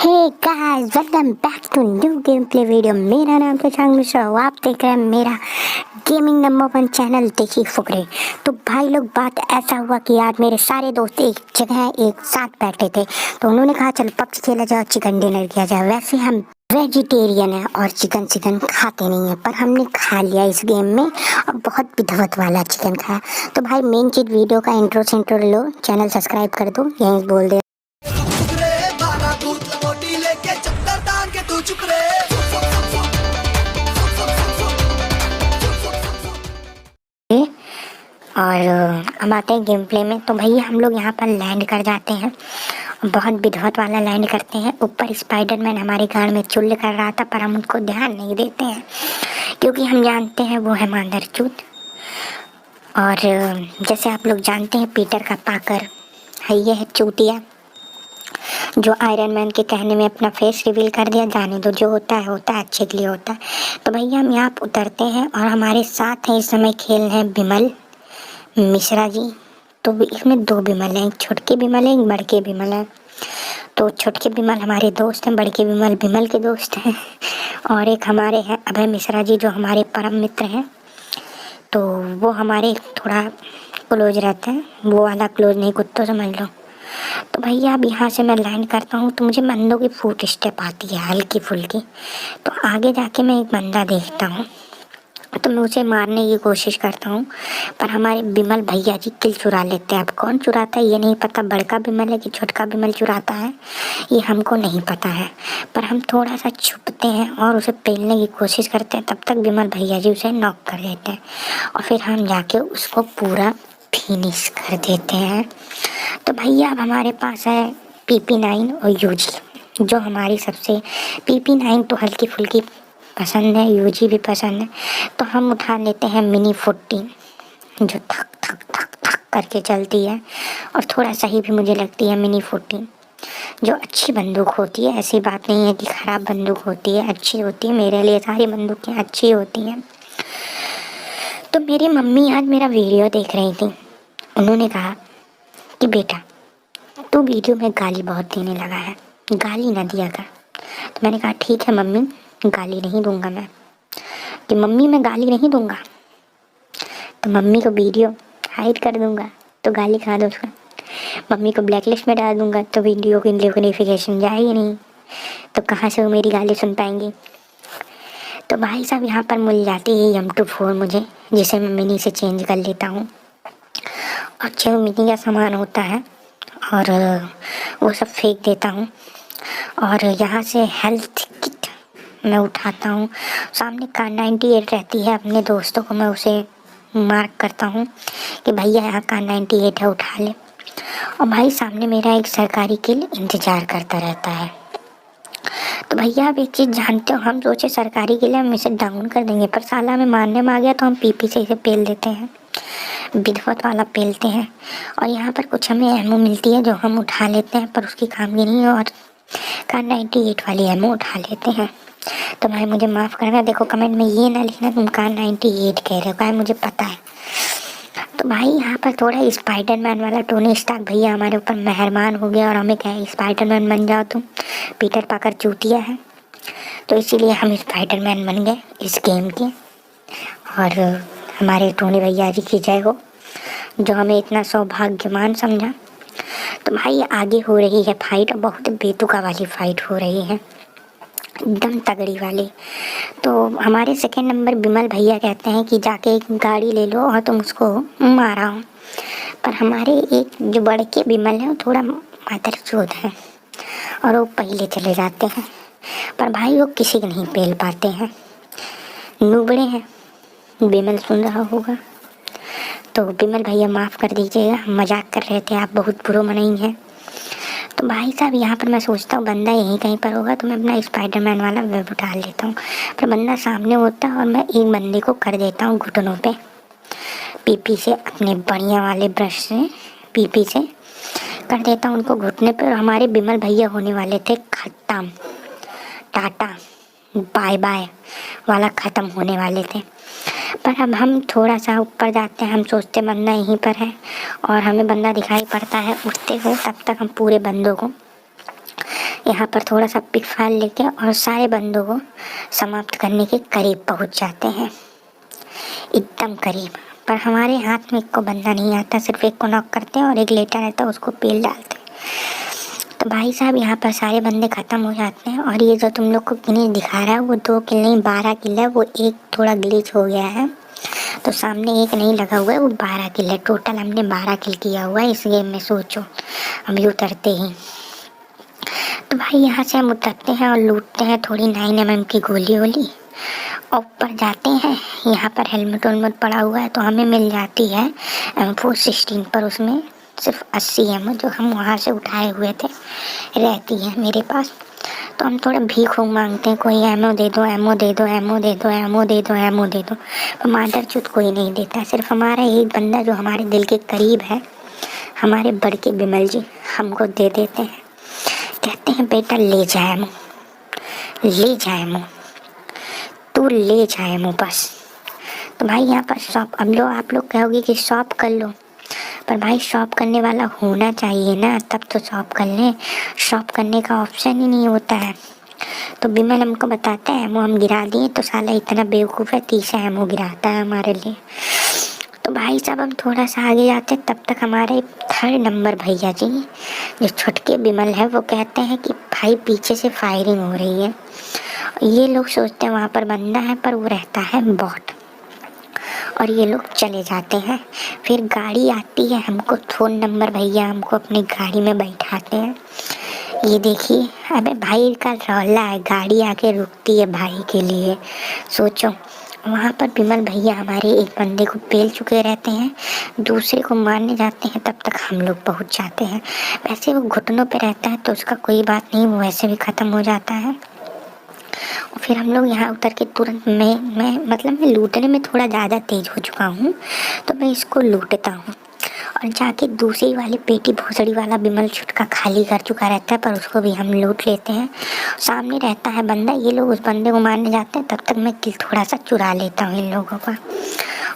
Hey guys, welcome back to new game play video. मेरा नाम तो शशांक मिश्रा, आप देख रहे हैं मेरा गेमिंग नंबर 1 चैनल देखिए फुकरे। तो भाई लोग, बात ऐसा हुआ कि आज मेरे सारे दोस्त एक जगह एक साथ बैठे थे, तो उन्होंने कहा चल पबजी खेला जाए, चिकन डिनर किया जाए। वैसे हम वेजिटेरियन है और चिकन खाते नहीं है, पर हमने खा लिया इस गेम में और बहुत विधवत वाला चिकन खाया। तो भाई मेन चीज वीडियो का इंट्रो लो, चैनल सब्सक्राइब कर दो, यही बोल दे। और अब आते हैं गेम प्ले में। तो भैया हम लोग यहाँ पर लैंड कर जाते हैं, बहुत विधवत वाला लैंड करते हैं। ऊपर स्पाइडरमैन हमारे गाड़ में चुल्ल कर रहा था, पर हम उनको ध्यान नहीं देते हैं क्योंकि हम जानते हैं वो है मादरचोद। और जैसे आप लोग जानते हैं पीटर का पाकर है, ये है चूतिया जो आयरन मैन के कहने में अपना फेस रिवील कर दिया। जाने दो, जो होता है अच्छे के लिए होता है। तो भैया हम यहाँ उतरते हैं और हमारे साथ हैं इस समय खेल रहे हैं बिमल मिश्रा जी। तो इसमें 2 बिमल हैं, एक छोटके बिमल है, एक बड़के बिमल है। तो छोटके बिमल हमारे दोस्त हैं, बड़के बिमल बिमल के दोस्त हैं। और एक हमारे हैं अभय मिश्रा जी, जो हमारे परम मित्र हैं। तो वो हमारे थोड़ा क्लोज रहते हैं, वो वाला क्लोज नहीं, कुत्तों समझ लो। तो भैया अब यहाँ से मैं लैंड करता हूँ तो मुझे बंदों की फुट स्टेप आती है हल्की फुल्की। तो आगे जाके मैं एक बंदा देखता हूँ तो मैं उसे मारने की कोशिश करता हूँ, पर हमारे बिमल भैया जी किल चुरा लेते हैं। अब कौन चुराता है ये नहीं पता, बड़का बिमल है कि छोटका बिमल चुराता है ये हमको नहीं पता है। पर हम थोड़ा सा छुपते हैं और उसे पेलने की कोशिश करते हैं, तब तक बिमल भैया जी उसे नॉक कर देते हैं और फिर हम जाके उसको पूरा फिनिश कर देते हैं। तो भैया अब हमारे पास है PP9 और UG, जो हमारी सबसे PP9 तो हल्की फुल्की पसंद है, UG भी पसंद है। तो हम उठा लेते हैं मिनी 14 जो थक थक थक थक करके चलती है और थोड़ा सही भी मुझे लगती है मिनी 14, जो अच्छी बंदूक होती है। ऐसी बात नहीं है कि ख़राब बंदूक होती है, अच्छी होती है। मेरे लिए सारी बंदूकें अच्छी होती हैं। तो मेरी मम्मी आज मेरा वीडियो देख रही थी, उन्होंने कहा कि बेटा तू वीडियो में गाली बहुत देने लगा है, गाली ना दिया कर। तो मैंने कहा ठीक है मम्मी, गाली नहीं दूंगा मैं। कि मम्मी मैं गाली नहीं दूंगा तो मम्मी को वीडियो हाइड कर दूंगा, तो गाली कहाँ दो उसका। मम्मी को ब्लैक लिस्ट में डाल दूंगा तो वीडियो की नोटिफिकेशन जाएगी नहीं, तो कहाँ से वो मेरी गाली सुन पाएंगे। तो भाई साहब यहाँ पर मिल जाती है M24 मुझे, जिसे मैं मिनी से चेंज कर लेता हूँ। और जो मिनी का सामान होता है और वो सब फेंक देता हूँ। और यहाँ से हेल्थ किट मैं उठाता हूँ। सामने Kar98 रहती है, अपने दोस्तों को मैं उसे मार्क करता हूँ कि भैया यहाँ Kar98 है, उठा ले। और भाई सामने मेरा एक सरकारी किल इंतज़ार करता रहता है। तो भैया आप एक चीज़ जानते हो, हम सोचे सरकारी किल हम इसे डाउन कर देंगे, पर साला हमें मारने में आ गया तो हम PP से इसे पेल देते हैं, विधवत वाला पेलते हैं। और यहाँ पर कुछ हमें एमओ मिलती है जो हम उठा लेते हैं, पर उसकी काम की नहीं है, और Kar98 वाली एमओ उठा लेते हैं। तो भाई मुझे माफ़ करना, देखो कमेंट में ये ना लिखना तुम Kar98 कह रहे हो, क्या मुझे पता है। तो भाई यहाँ पर थोड़ा स्पाइडरमैन वाला टोनी स्टार्क भैया हमारे ऊपर मेहरबान हो गया और हमें कहे स्पाइडरमैन बन जाओ तुम, पीटर पाकर चूतिया है। तो इसीलिए हम स्पाइडरमैन बन गए इस गेम के। और हमारे टोनी भैया जी की जय हो, जो हमें इतना सौभाग्यवान समझा। तो भाई आगे हो रही है फाइट, बहुत बेतुका वाली फाइट हो रही है, एकदम तगड़ी वाली। तो हमारे सेकंड नंबर बिमल भैया कहते हैं कि जाके एक गाड़ी ले लो और तुम उसको मारा हो। पर हमारे एक जो बड़के बिमल हैं वो थोड़ा मादरचोद है और वो पहले चले जाते हैं, पर भाई वो किसी को नहीं पेल पाते हैं, नुबड़े हैं। बिमल सुन रहा होगा तो बिमल भैया माफ़ कर दीजिएगा, मजाक कर रहे थे, आप बहुत बुरो नहीं हैं। तो भाई साहब यहाँ पर मैं सोचता हूँ बंदा यहीं कहीं पर होगा तो मैं अपना स्पाइडरमैन वाला वेब उठा लेता हूँ, पर बंदा सामने होता है और मैं एक बंदे को कर देता हूँ घुटनों पे PP से, अपने बढ़िया वाले ब्रश से PP से कर देता हूँ उनको घुटने पे। और हमारे बिमल भैया होने वाले थे खत्म, टाटा बाय बाय वाला ख़त्म होने वाले थे। पर अब हम थोड़ा सा ऊपर जाते हैं, हम सोचते बंदा यहीं पर है और हमें बंदा दिखाई पड़ता है उठते हुए। तब तक हम पूरे बंदों को यहाँ पर थोड़ा सा पिक फाइल लेके और सारे बंदों को समाप्त करने के करीब पहुँच जाते हैं, एकदम करीब। पर हमारे हाथ में एक को बंदा नहीं आता, सिर्फ एक को नॉक करते हैं और एक लेटा रहता है, उसको पेल डालते हैं। तो भाई साहब यहाँ पर सारे बंदे ख़त्म हो जाते हैं। और ये जो तुम लोग को किन्हीं दिखा रहा है वो 2 किल नहीं 12 किल है, वो एक थोड़ा ग्लिच हो गया है, तो सामने एक नहीं लगा हुआ है, वो 12 किल है। टोटल हमने 12 किल किया हुआ है इस गेम में, सोचो अभी उतरते ही। तो भाई यहाँ से हम उतरते हैं और लूटते हैं थोड़ी 9mm की गोली वोली और ऊपर जाते हैं। यहाँ पर हेलमेट वेलमेट पड़ा हुआ है तो हमें मिल जाती है M416 पर, उसमें सिर्फ 80 एमो जो हम वहाँ से उठाए हुए थे रहती है मेरे पास। तो हम थोड़ा भीख मांगते हैं, कोई एमओ दे दो, एमओ दे दो, एमओ दे दो, एमओ दे दो, एमओ दे दो। पर मादरचोद कोई नहीं देता, सिर्फ हमारा एक बंदा जो हमारे दिल के करीब है, हमारे बड़के बिमल जी, हमको दे देते हैं। कहते हैं बेटा ले जाए एमओ, ले जाए एमओ, तू ले जाए एमओ बस। तो भाई यहाँ पर शॉप, अब लो आप लोग कहोगे कि शॉप कर लो, पर भाई शॉप करने वाला होना चाहिए ना, तब तो शॉप कर लें। शॉप करने का ऑप्शन ही नहीं होता है। तो बिमल हमको बताता है एमओ हम गिरा दिए, तो साला इतना बेवकूफ़ है 30 एमओ गिराता है हमारे लिए। तो भाई साहब हम थोड़ा सा आगे जाते हैं, तब तक हमारे 3rd नंबर भैया जी जो छुटके बिमल है वो कहते हैं कि भाई पीछे से फायरिंग हो रही है। ये लोग सोचते हैं वहाँ पर बंदा है, पर वो रहता है बॉट। और ये लोग चले जाते हैं। फिर गाड़ी आती है, हमको 4 नंबर भैया हमको अपनी गाड़ी में बैठाते हैं। ये देखिए, अबे भाई का रौला है, गाड़ी आके रुकती है भाई के लिए, सोचो। वहाँ पर बिमल भैया हमारे एक बंदे को पेल चुके रहते हैं, दूसरे को मारने जाते हैं, तब तक हम लोग पहुँच जाते हैं। वैसे वो घुटनों पे रहता है तो उसका कोई बात नहीं, वो वैसे भी ख़त्म हो जाता है। और फिर हम लोग यहाँ उतर के तुरंत मैं लूटने में थोड़ा ज़्यादा तेज़ हो चुका हूँ, तो मैं इसको लूटता हूँ और जाके दूसरी वाली पेटी भोसड़ी वाला बिमल छुटका खाली कर चुका रहता है, पर उसको भी हम लूट लेते हैं। सामने रहता है बंदा, ये लोग उस बंदे को मारने जाते हैं, तब तक मैं किल थोड़ा सा चुरा लेता हूँ इन लोगों का।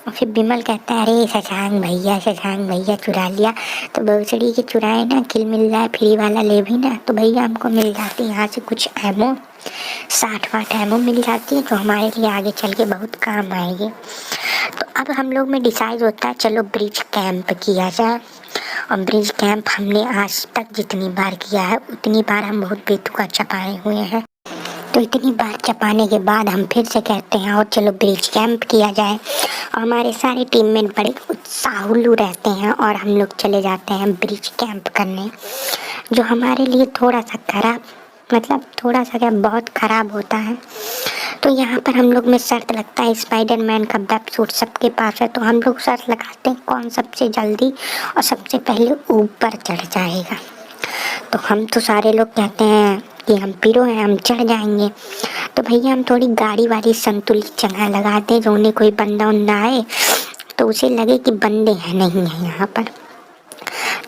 और फिर बिमल कहता है अरे शशांक भैया चुरा लिया। तो भोसड़ी के चुराए ना, किल मिल जाए फ्री वाला ले भी ना, तो भैया हमको मिल जाती है यहाँ से कुछ एमो, 60-60 एमो मिल जाती है, जो हमारे लिए आगे चल के बहुत काम आएगी। तो अब हम लोग में डिसाइड होता है चलो ब्रिज कैंप किया जाए। और ब्रिज कैंप हमने आज तक जितनी बार किया है उतनी बार हम बहुत बेतुका चपाए हुए हैं। तो इतनी बार चपाने के बाद हम फिर से कहते हैं और चलो ब्रिज कैंप किया जाए। और हमारे सारे टीममेट बड़े उत्साहुल्लू रहते हैं और हम लोग चले जाते हैं ब्रिज कैंप करने, जो हमारे लिए थोड़ा सा खराब, मतलब थोड़ा सा क्या बहुत ख़राब होता है। तो यहाँ पर हम लोग में शर्त लगता है, स्पाइडरमैन का वेब सूट सबके पास है, तो हम लोग शर्त लगाते हैं कौन सबसे जल्दी और सबसे पहले ऊपर चढ़ जाएगा। तो हम तो सारे लोग कहते हैं कि हम पीरो हैं, हम चढ़ जाएंगे। तो भैया हम थोड़ी गाड़ी वाली संतुलित जगह लगाते हैं, जो उन्हें कोई बंदा उन्दा आए तो उसे लगे कि बंदे हैं नहीं हैं यहाँ पर।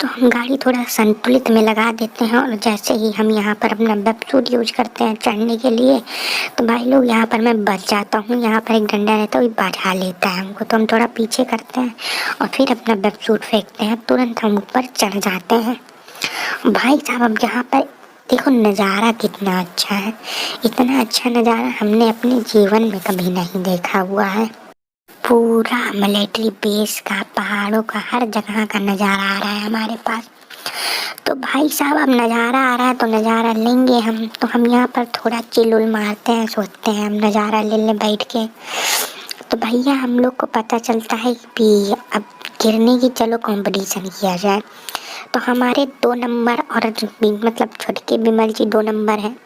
तो हम गाड़ी थोड़ा संतुलित में लगा देते हैं और जैसे ही हम यहाँ पर अपना वेब सूट यूज करते हैं चढ़ने के लिए, तो भाई लोग यहाँ पर मैं बच जाता हूँ। यहाँ पर एक डंडा रहता है, वो बढ़ा लेता है हमको, तो हम थोड़ा पीछे करते हैं और फिर अपना वेब सूट फेंकते हैं, तुरंत हम ऊपर चढ़ जाते हैं। भाई साहब अब यहाँ पर देखो नज़ारा कितना अच्छा है, इतना अच्छा नज़ारा हमने अपने जीवन में कभी नहीं देखा हुआ है। पूरा मिलिट्री बेस का, पहाड़ों का, हर जगह का नज़ारा आ रहा है हमारे पास। तो भाई साहब अब नज़ारा आ रहा है तो नज़ारा लेंगे हम। तो हम यहाँ पर थोड़ा चिल उल मारते हैं, सोचते हैं हम नज़ारा ले लें बैठ के। तो भैया हम लोग को पता चलता है कि अब गिरने की चलो कंपटीशन किया जाए। तो हमारे 2 नंबर और मतलब छोटे बिमल जी 2 नंबर हैं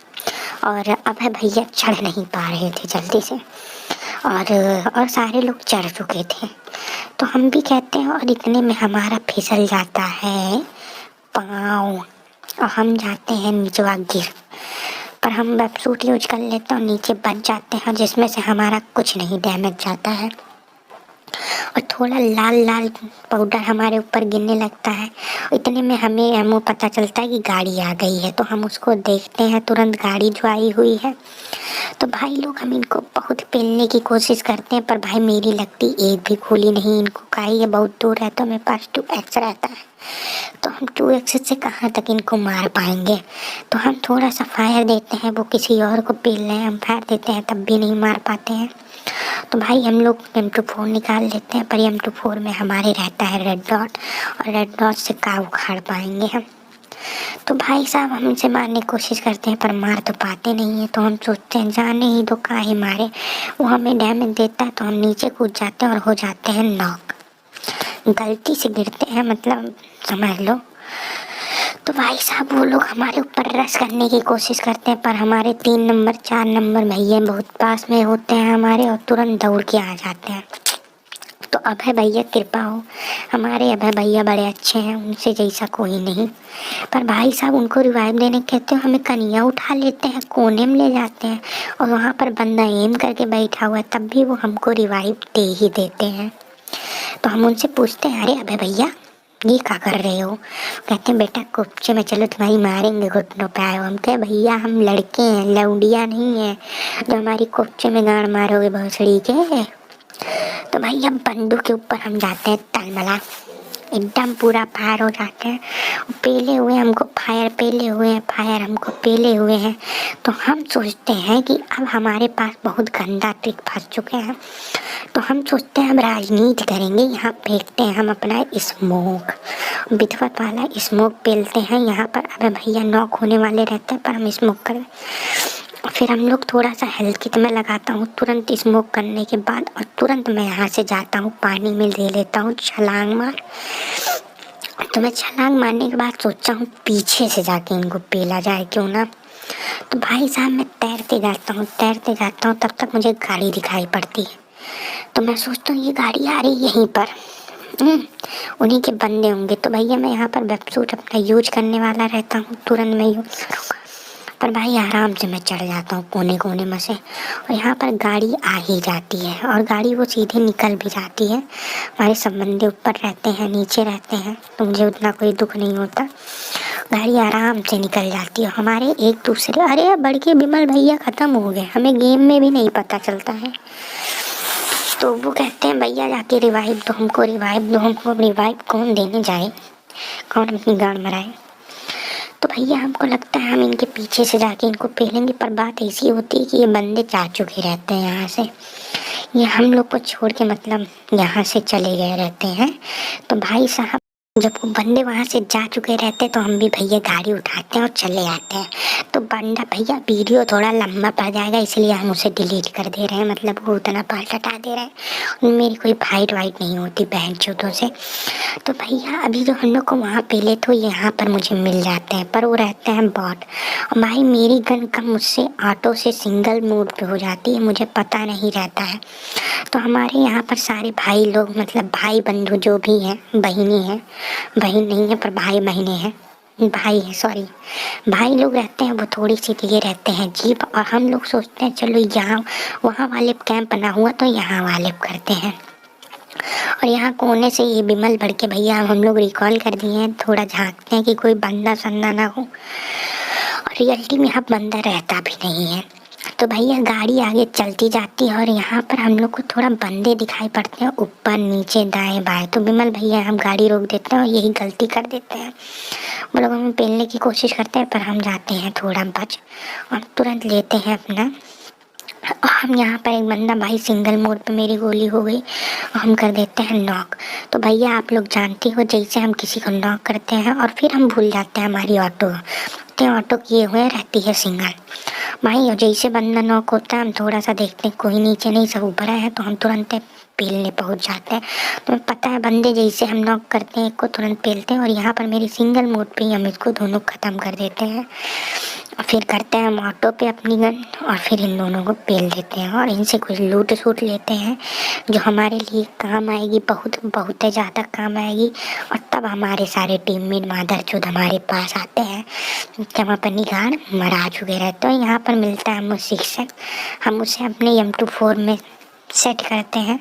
और अब है भैया चढ़ नहीं पा रहे थे जल्दी से, और सारे लोग चढ़ चुके थे। तो हम भी कहते हैं और इतने में हमारा फिसल जाता है पाँव और हम जाते हैं नीचवा गिर। पर हम वेब सूट यूज कर लेते हैं और नीचे बच जाते हैं, जिसमें से हमारा कुछ नहीं डैमेज जाता है। और थोड़ा लाल लाल पाउडर हमारे ऊपर गिरने लगता है। इतने में हमें पता चलता है कि गाड़ी आ गई है, तो हम उसको देखते हैं, तुरंत गाड़ी जो आई हुई है। तो भाई लोग हम इनको बहुत पेलने की कोशिश करते हैं, पर भाई मेरी लगती एक भी गोली नहीं इनको खाई है। बहुत दूर है तो मेरे पास 2x रहता है, तो हम 2x से कहाँ तक इनको मार पाएंगे। तो हम थोड़ा सा फायर देते हैं, वो किसी और को पेल रहे हैं, हम फायर देते हैं तब भी नहीं मार पाते हैं। तो भाई हम लोग M24 निकाल लेते हैं, पर M24 में हमारे रहता है रेड डॉट, और रेड डॉट से का उखाड़ पाएंगे हम। तो भाई साहब हम इनसे मारने की कोशिश करते हैं, पर मार तो पाते नहीं हैं। तो हम सोचते हैं जाने ही दो, काहे मारे। वो हमें डैमेज देता है तो हम नीचे कूद जाते हैं और हो जाते हैं नॉक। गलती से गिरते हैं, मतलब समझ लो। तो भाई साहब वो लोग हमारे ऊपर रश करने की कोशिश करते हैं, पर हमारे 3 नंबर 4 नंबर भैया बहुत पास में होते हैं हमारे, और तुरंत दौड़ के आ जाते हैं। तो अभय भैया कृपा हो, हमारे अभय भैया बड़े अच्छे हैं, उनसे जैसा कोई नहीं। पर भाई साहब उनको रिवाइव देने कहते हो, हमें कनिया उठा लेते हैं, कोने में ले जाते हैं, और वहाँ पर बंदा एम करके बैठा हुआ है, तब भी वो हमको रिवाइव दे ही देते हैं। तो हम उनसे पूछते हैं, अरे अभय भैया ये क्या कर रहे हो। कहते हैं बेटा कुप्चे में चलो तुम्हारी मारेंगे, घुटनों पे आए हो। हम कहे भैया हम लड़के हैं, लौंडिया नहीं है जो हमारी कुप्चे में गाड़ मारोगे भोसड़ी के। तो भाई अब बंदूक के ऊपर हम जाते हैं तलमला, एकदम पूरा फायर हो जाते हैं। पेले हुए हमको फायर, पेले हुए हैं फायर, हमको पेले हुए हैं। तो हम सोचते हैं कि अब हमारे पास बहुत गंदा ट्रिक फंस चुके हैं। तो हम सोचते हैं हम राजनीति करेंगे, यहाँ फेंकते हैं हम अपना स्मोक, विधवत वाला स्मोक पेलते हैं यहाँ पर। अबे भैया नॉक होने वाले रहते हैं, पर हम स्मोक करें। फिर हम लोग थोड़ा सा हेल्थ किट में लगाता हूँ तुरंत स्मोक करने के बाद, और तुरंत मैं यहाँ से जाता हूँ पानी में ले लेता हूँ छलांग मार। तो मैं छलांग मारने के बाद सोचा हूँ पीछे से जाके इनको पेला जाए क्यों ना। तो भाई साहब मैं तैरते जाता हूँ, तब तक मुझे गाड़ी दिखाई पड़ती है। तो मैं सोचता हूँ ये गाड़ी आ रही यहीं पर, उन्हीं के बंदे होंगे। तो भैया मैं यहाँ पर वेबसूट अपना यूज करने वाला रहता हूँ, तुरंत मैं यूज करूँगा। पर भाई आराम से मैं चढ़ जाता हूँ कोने कोने में से, और यहाँ पर गाड़ी आ ही जाती है, और गाड़ी वो सीधे निकल भी जाती है। हमारे सब बंदे ऊपर रहते हैं, नीचे रहते हैं, तो मुझे उतना कोई दुख नहीं होता। गाड़ी आराम से निकल जाती है। हमारे एक दूसरे, अरे बड़के बिमल भैया ख़त्म हो गए, हमें गेम में भी नहीं पता चलता है। तो वो कहते हैं भैया जाके रिवाइव दो हमको, रिवाइव दो हमको। रिवाइव कौन देने जाए, कौन अपनी गाड़ मराए। तो भैया हमको लगता है हम इनके पीछे से जाके इनको पेलेंगे, पर बात ऐसी होती है कि ये बंदे जा चुके रहते हैं यहाँ से, ये हम लोग को छोड़ के मतलब यहाँ से चले गए रहते हैं। तो भाई साहब जब वो बंदे वहाँ से जा चुके रहते हैं, तो हम भी भैया गाड़ी उठाते हैं और चले आते हैं। तो बंदा भैया वीडियो थोड़ा लंबा पड़ जाएगा, इसलिए हम उसे डिलीट कर दे रहे हैं, मतलब वो उतना पार्ट हटा दे रहे हैं। मेरी कोई फाइट वाइट नहीं होती बहन चोदों से। तो भैया अभी जो हम लोग को वहाँ पेले तो यहाँ पर मुझे मिल जाते हैं, पर वो रहते हैं बॉट। और भाई मेरी गन का मुझसे ऑटो से सिंगल मोड पे हो जाती है, मुझे पता नहीं रहता है। तो हमारे यहाँ पर सारे भाई लोग, मतलब भाई बंधु जो भी हैं, बहनी हैं, बहन नहीं है पर भाई बहने हैं, भाई है सॉरी, भाई लोग रहते हैं, वो थोड़ी सी लिए रहते हैं जीप। और हम लोग सोचते हैं चलो यहाँ वहाँ वाले कैंप बना हुआ तो यहाँ वाले करते हैं। और यहाँ कोने से ये बिमल भड़के भैया हम लोग रिकॉल कर दिए हैं, थोड़ा झांकते हैं कि कोई बंदा सन्ना ना हो, और रियलिटी में यहाँ बंदा रहता भी नहीं है। तो भैया गाड़ी आगे चलती जाती है, और यहाँ पर हम लोग को थोड़ा बंदे दिखाई पड़ते हैं ऊपर नीचे दाएं बाएं। तो बिमल भैया हम गाड़ी रोक देते हैं और यही गलती कर देते हैं, वो लोग हमें पेलने की कोशिश करते हैं, पर हम जाते हैं थोड़ा बच और तुरंत लेते हैं अपना। और हम यहाँ पर एक बंदा भाई सिंगल मोड पे मेरी गोली हो गई और हम कर देते हैं नॉक। तो भैया आप लोग जानते हो जैसे हम किसी को नॉक करते हैं और फिर हम भूल जाते हैं हमारी ऑटो किए हुए रहती है सिंगल। भाई और जैसे बंदा नॉक होता है हम थोड़ा सा देखते हैं कोई नीचे नहीं, सब ऊपर है, तो हम तुरंत पेलने पहुंच जाते हैं। तो पता है बंदे जैसे हम नॉक करते हैं एक को तुरंत पेलते हैं, और यहाँ पर मेरी सिंगल मोड पे ही हम इसको दोनों ख़त्म कर देते हैं। और फिर करते हैं हम ऑटो पे अपनी गन और फिर इन दोनों को पेल देते हैं, और इनसे कुछ लूट सूट लेते हैं जो हमारे लिए काम आएगी, बहुत बहुत ज़्यादा काम आएगी। और तब हमारे सारे टीममेट मादरचोद हमारे पास आते हैं जब हम अपनी गाड़ मरा चुके रहते हैं। तो यहाँ पर मिलता है हमें शिक्षक, हम उसे अपने M24 में सेट करते हैं,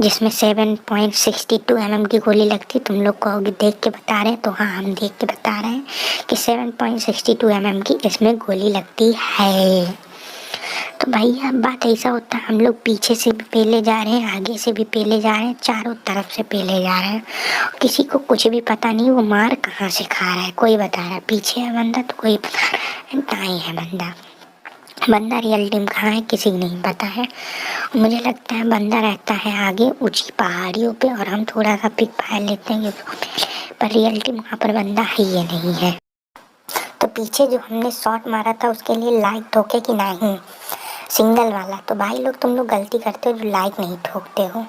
जिसमें 7.62 mm की गोली लगती। तुम लोग कहोगे देख के बता रहे हैं, तो हाँ हम देख के बता रहे हैं कि 7.62 mm की इसमें गोली लगती है। तो भैया अब बात ऐसा होता है, हम लोग पीछे से भी पेले जा रहे हैं, आगे से भी पेले जा रहे हैं, चारों तरफ से पेले जा रहे हैं। किसी को कुछ भी पता नहीं वो मार कहाँ से खा रहा है। कोई बता रहा है पीछे है बंदा, तो कोई बता रहा है दाएं है बंदा। बंदा रियल टीम कहाँ है किसी को नहीं पता है। मुझे लगता है बंदा रहता है आगे ऊंची पहाड़ियों पे, और हम थोड़ा सा पिक फायर लेते हैं पर रियल टीम वहाँ पर बंदा है ही नहीं है। तो पीछे जो हमने शॉट मारा था उसके लिए लाइक ठोके कि नहीं, सिंगल वाला। तो भाई लोग तुम लोग गलती करते हो जो लाइक नहीं ठोकते हो।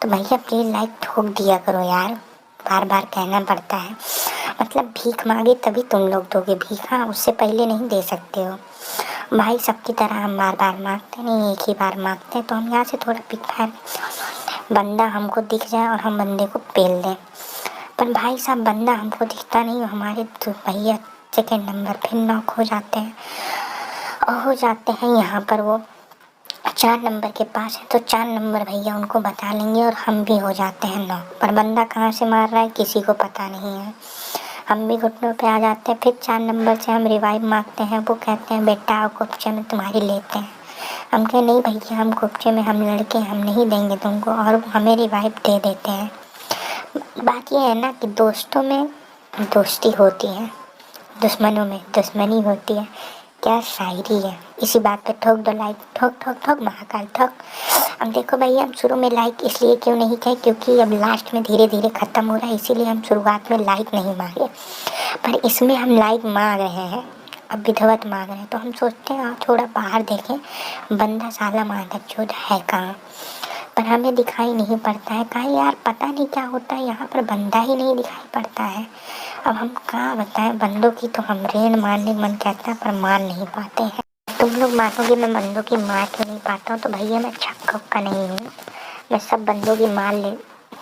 तो भैया प्लीज़ लाइक ठोक दिया करो यार, बार बार कहना पड़ता है। मतलब भीख मांगे तभी तुम लोग दोगे भीख, हाँ उससे पहले नहीं दे सकते हो भाई। सबकी तरह हम बार बार मांगते नहीं, एक ही बार मांगते हैं। तो हम यहाँ से थोड़ा पिक फायर, बंदा हमको दिख जाए और हम बंदे को पेल दें। पर भाई साहब बंदा हमको दिखता नहीं, हमारे तो भैया सेकेंड नंबर फिर नॉक हो जाते हैं, और हो जाते हैं यहाँ पर वो 4 नंबर के पास है। तो 4 नंबर भैया उनको बता लेंगे और हम भी हो जाते हैं नॉक। पर बंदा कहाँ से मार रहा है किसी को पता नहीं है। हम भी घुटनों पे आ जाते हैं। फिर 4 नंबर से हम रिवाइव मांगते हैं, वो कहते हैं बेटा आओ कुप्चे में तुम्हारी लेते हैं। हम कहे नहीं भैया हम कुप्चे में हम लड़के हम नहीं देंगे तुमको, और वो हमें रिवाइव दे देते हैं। बात ये है ना कि दोस्तों में दोस्ती होती है, दुश्मनों में दुश्मनी होती है। क्या शायरी है। इसी बात पे ठोक दो लाइक, ठोक ठोक ठोक महाकाल ठोक। अब देखो भैया हम शुरू में लाइक इसलिए क्यों नहीं थे, क्योंकि अब लास्ट में धीरे धीरे ख़त्म हो रहा है, इसीलिए हम शुरुआत में लाइक नहीं मांगे। पर इसमें हम लाइक मांग रहे हैं, अब विधवत मांग रहे हैं। तो हम सोचते हैं थोड़ा बाहर देखें, बंदा साला मादरचोद है कहाँ। पर हमें दिखाई नहीं पड़ता है कहाँ यार, पता नहीं क्या होता है यहाँ पर, बंदा ही नहीं दिखाई पड़ता है। अब हम कहाँ बताएं, बंदों की तो हम रेन मारने मन कहता है पर मार नहीं पाते हैं। तुम लोग मानोगे मैं बंदों की मार क्यों नहीं पाता हूँ, तो भैया मैं छक्का उक्का नहीं हूँ, मैं सब बंदों की मार ले,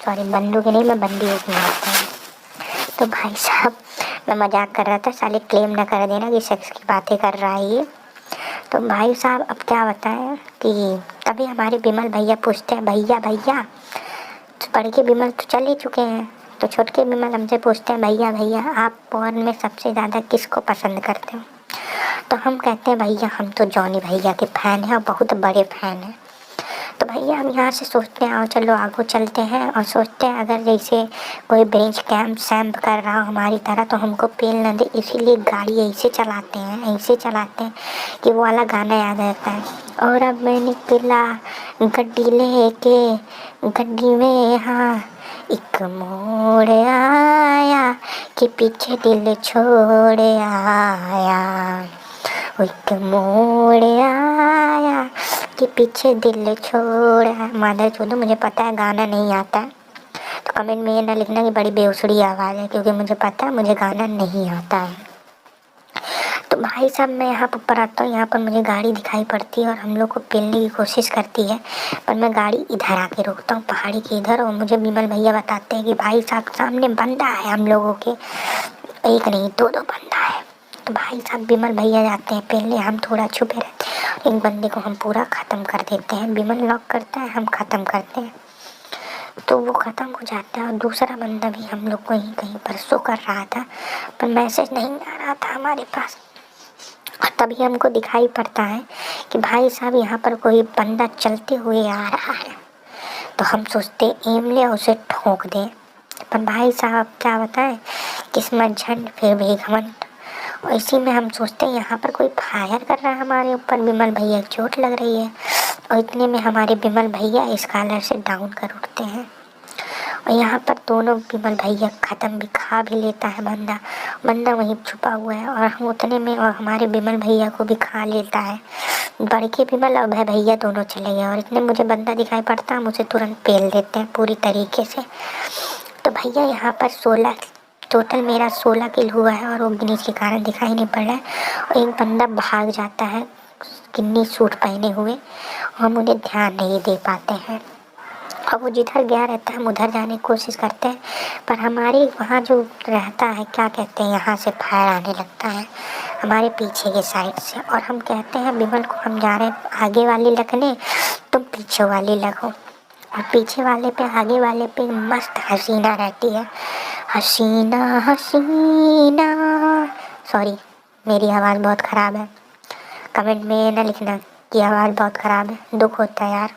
सॉरी बंदों की नहीं, मैं बंदियों की मारता हूँ। तो भाई साहब मैं मजाक कर रहा था, साले क्लेम न कर देना कि सेक्स की बातें कर रहा है ये। तो भाई साहब अब क्या बताएं कि तभी हमारे बिमल भैया पूछते हैं भैया भैया, तो बड़े के बिमल तो चल ही चुके हैं, तो छोटे बिमल हमसे पूछते हैं भैया भैया आप पॉर्न में सबसे ज़्यादा किसको पसंद करते हो। तो हम कहते हैं भैया हम तो जॉनी भैया के फ़ैन हैं और बहुत बड़े फ़ैन हैं। तो भैया हम यहाँ से सोचते हैं आओ चलो आगे चलते हैं, और सोचते हैं अगर जैसे कोई बेंच कैंप सैम्प कर रहा हो हमारी तरह तो हमको पेल न दे, इसीलिए गाड़ी ऐसे चलाते हैं कि वो वाला गाना याद रहता है। और अब मैंने पिला गड्डी लेके गड्डी में हाँ एक मोड़ आया कि पीछे दिल छोड़ आया, एक मोड़ आया कि पीछे दिल छोड़ा। मादर चोदो मुझे पता है गाना नहीं आता है, तो कमेंट में ये ना लिखना कि बड़ी बेसुरी आवाज़ है, क्योंकि मुझे पता है मुझे गाना नहीं आता है। तो भाई साहब मैं यहाँ पर ऊपर आता हूँ, यहाँ पर मुझे गाड़ी दिखाई पड़ती है और हम लोग को पेलने की कोशिश करती है, पर मैं गाड़ी इधर आके रोकता हूँ पहाड़ी के इधर, और मुझे बिमल भैया बताते हैं कि भाई साहब सामने बंदा है हम लोगों के, एक नहीं दो बंदा है। तो भाई साहब बिमल भैया जाते हैं पहले, हम थोड़ा छुपे रहते हैं, एक बंदे को हम पूरा ख़त्म कर देते हैं। बिमल लॉक करता है हम ख़त्म करते हैं, तो वो ख़त्म हो जाता है। और दूसरा बंदा भी हम लोग को ही कहीं पर शो कर रहा था, पर मैसेज नहीं आ रहा था हमारे पास। और तभी हमको दिखाई पड़ता है कि भाई साहब यहाँ पर कोई बंदा चलते हुए आ रहा है। तो हम सोचते एम ले उसे ठोक दें, पर भाई साहब क्या बताएं किस्मत झंड फिर भी घमंड। और इसी में हम सोचते हैं यहाँ पर कोई फायर कर रहा है हमारे ऊपर, बिमल भैया चोट लग रही है, और इतने में हमारे बिमल भैया स्कॉलर से डाउन कर उठते हैं। और यहाँ पर दोनों बिमल भैया ख़त्म भी खा भी लेता है बंदा वहीं छुपा हुआ है, और हम उतने में और हमारे बिमल भैया को भी खा लेता है। बड़के बिमल और भैया दोनों चले गए, और इतने मुझे बंदा दिखाई पड़ता है, मुझे तुरंत पेल देते हैं पूरी तरीके से। तो भैया यहाँ पर 16 टोटल मेरा 16 किल हुआ है, और वो गिनीज के कारण दिखाई नहीं पड़ रहा है। और एक बंदा भाग जाता है गिन्नी सूट पहने हुए, और हम उन्हें ध्यान नहीं दे पाते हैं, और वो जिधर गया रहता है हम उधर जाने की कोशिश करते हैं, पर हमारे वहाँ जो रहता है क्या कहते हैं यहाँ से फायर आने लगता है हमारे पीछे के साइड से। और हम कहते हैं बिमल को हम जा रहे हैं आगे वाली लगने, तुम पीछे वाली लगो। और पीछे वाले पे आगे वाले पे मस्त हसीना रहती है। हसीना हसीना, सॉरी मेरी आवाज़ बहुत ख़राब है, कमेंट में ना लिखना कि आवाज़ बहुत ख़राब है, दुख होता है यार।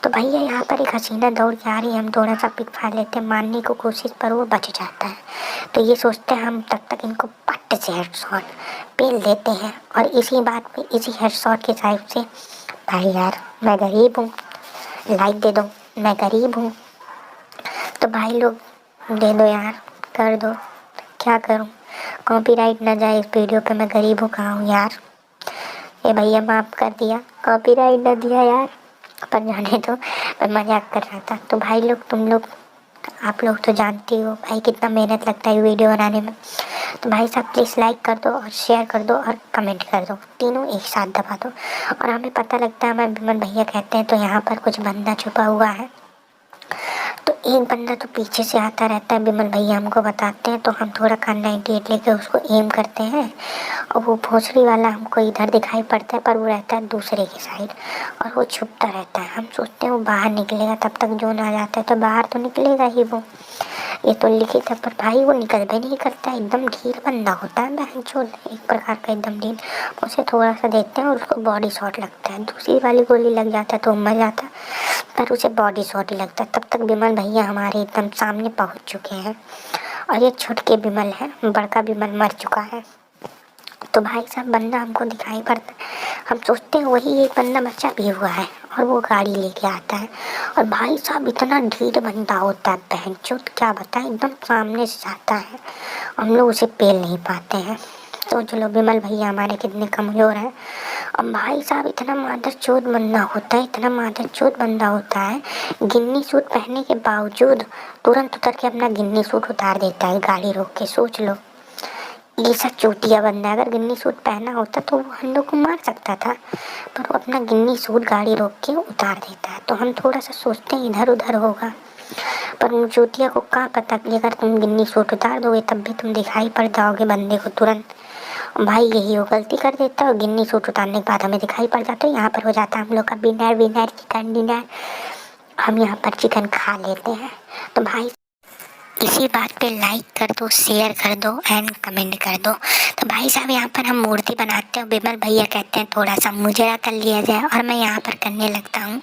तो भैया यहाँ पर एक हसीना दौड़ के आ रही है, हम थोड़ा सा पिक फाड़ लेते हैं मारने को कोशिश, पर वो बच जाता है। तो ये सोचते हैं हम तब तक इनको पट्ट से हेडशॉट पेल देते हैं। और इसी बात पे इसी हेडशॉट के साइड से भाई यार मैं गरीब हूँ, लाइक दे दो, मैं गरीब हूँ। तो भाई लोग दे दो यार, कर दो, क्या करूँ, कॉपीराइट ना जाए इस वीडियो पे, मैं गरीब हूँ कहाँ हूँ यार। ये भैया माफ़ कर दिया, कॉपीराइट ना दिया यार, पर जाने दो, मैं मजाक कर रहा था। तो भाई लोग तुम लोग आप लोग तो जानते हो भाई कितना मेहनत लगता है वीडियो बनाने में। तो भाई साहब प्लीज़ लाइक कर दो और शेयर कर दो और कमेंट कर दो, तीनों एक साथ दबा दो। और हमें पता लगता है, हमें विमल भैया कहते हैं तो यहाँ पर कुछ बंदा छुपा हुआ है। तो एक बंदा तो पीछे से आता रहता है, विमल भैया हमको बताते हैं, तो हम थोड़ा कान 98 लेके उसको एम करते हैं और वो भोसड़ी वाला हमको इधर दिखाई पड़ता है, पर वो रहता है दूसरे की साइड और वो छुपता रहता है। हम सोचते हैं वो बाहर निकलेगा, तब तक जोन आ जाता है, तो बाहर तो निकलेगा ही वो, ये तो लिखित है, पर भाई वो निकल भी नहीं करता, एकदम ढील बंदा होता है बहनचोद, एक प्रकार का एकदम ढील। उसे थोड़ा सा देते हैं और उसको बॉडी शॉट लगता है, दूसरी वाली गोली लग जाता है तो मर जाता है, पर उसे बॉडी शॉट ही लगता है। तब तक विमल भैया हमारे एकदम सामने पहुंच चुके हैं और ये छोटके विमल है, बड़का विमल मर चुका है। तो भाई साहब बंदा हमको दिखाई पड़ता है, हम सोचते हैं वही एक बंदा बचा भी हुआ है और वो गाड़ी लेके आता है। और भाई साहब इतना ढीठ बंदा होता है बहनचोद, क्या बताएं, एकदम सामने से जाता है, हम लोग उसे पेल नहीं पाते हैं। तो चलो विमल भैया हमारे कितने कमज़ोर हैं। और भाई साहब इतना मादरचोद बंदा होता है, इतना मादरचोद बंदा होता है, गिन्नी सूट पहनने के बावजूद तुरंत उतर के अपना गिन्नी सूट उतार देता है गाड़ी रोक के। सोच लो, ये सब चूतिया बंदा, अगर गिन्नी सूट पहना होता तो वो हम लोग को मार सकता था, पर वो अपना गिन्नी सूट गाड़ी रोक के उतार देता है। तो हम थोड़ा सा सोचते हैं इधर उधर होगा, पर उन चूतिया को क्या पता कि अगर तुम गिन्नी सूट उतार दोगे तब भी तुम दिखाई पड़ जाओगे बंदे को तुरंत। भाई यही वो गलती कर देता है और गिन्नी सूट उतारने के बाद हमें दिखाई पड़ जाता है, यहाँ पर हो जाता है हम लोग का डिनर विनर चिकन डिनर, हम यहाँ पर चिकन खा लेते हैं। तो भाई इसी बात पे लाइक कर दो, शेयर कर दो एंड कमेंट कर दो। तो भाई साहब यहाँ पर हम मूर्ति बनाते हैं, विमल भैया कहते हैं थोड़ा सा मुजरा कर लिया जाए और मैं यहाँ पर करने लगता हूँ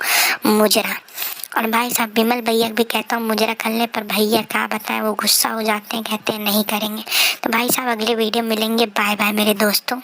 मुजरा। और भाई साहब विमल भैया भी कहता हूँ मुजरा करने पर, भैया क्या बताएं वो गुस्सा हो जाते हैं, कहते हैं नहीं करेंगे। तो भाई साहब अगले वीडियो मिलेंगे, बाय बाय मेरे दोस्तों।